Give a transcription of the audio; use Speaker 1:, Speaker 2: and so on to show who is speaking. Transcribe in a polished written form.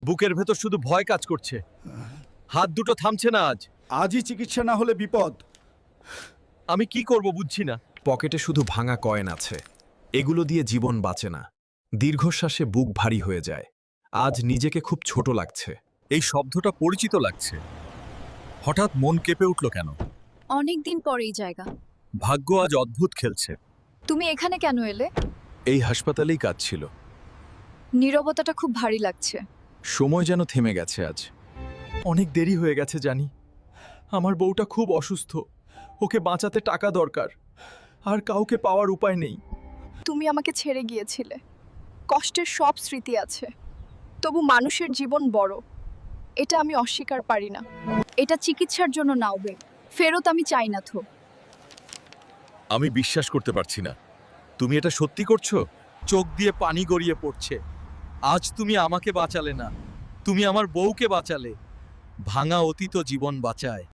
Speaker 1: বুকের ভেতর শুধু ভয় কাজ করছে, হাত দুটো থামছে না।
Speaker 2: আজই চিকিৎসা না হলে বিপদ।
Speaker 1: আমি কি করব বুঝছি না।
Speaker 3: পকেটে শুধু ভাঙা কয়েন আছে, এগুলো দিয়ে জীবন বাঁচে না। দীর্ঘশ্বাসে বুক ভারী হয়ে যায়। আজ নিজেকে খুব ছোট লাগছে।
Speaker 1: এই শব্দটা পরিচিত লাগছে। হঠাৎ মন কেঁপে উঠল কেন?
Speaker 4: অনেক দিন পর এই জায়গা।
Speaker 1: ভাগ্য আজ অদ্ভুত খেলছে।
Speaker 4: তুমি এখানে কেন এলে?
Speaker 3: এই হাসপাতালেই কাজ ছিল।
Speaker 4: নীরবতাটা খুব ভারী লাগছে।
Speaker 3: সময় যেন থেমে গেছে আজ।
Speaker 1: অনেক দেরি হয়ে গেছে জানি। আমার বউটা খুব অসুস্থ, ওকে বাঁচাতে টাকা দরকার, আর কাউকে পাওয়ার উপায় নেই।
Speaker 4: তুমি আমাকে ছেড়ে গিয়েছিলে, কষ্টের সব স্মৃতি আছে, তবু মানুষের জীবন বড়, এটা আমি অস্বীকার পারি না। এটা চিকিৎসার জন্য নাওবে, ফেরত আমি চাই না।
Speaker 1: আমি বিশ্বাস করতে পারছি না। তুমি এটা সত্যি করছো? চোখ দিয়ে পানি গড়িয়ে পড়ছে। আজ তুমি আমাকে বাঁচালে না, তুমি আমার বউকে বাঁচালে। ভাঙা অতীত জীবন বাঁচায়।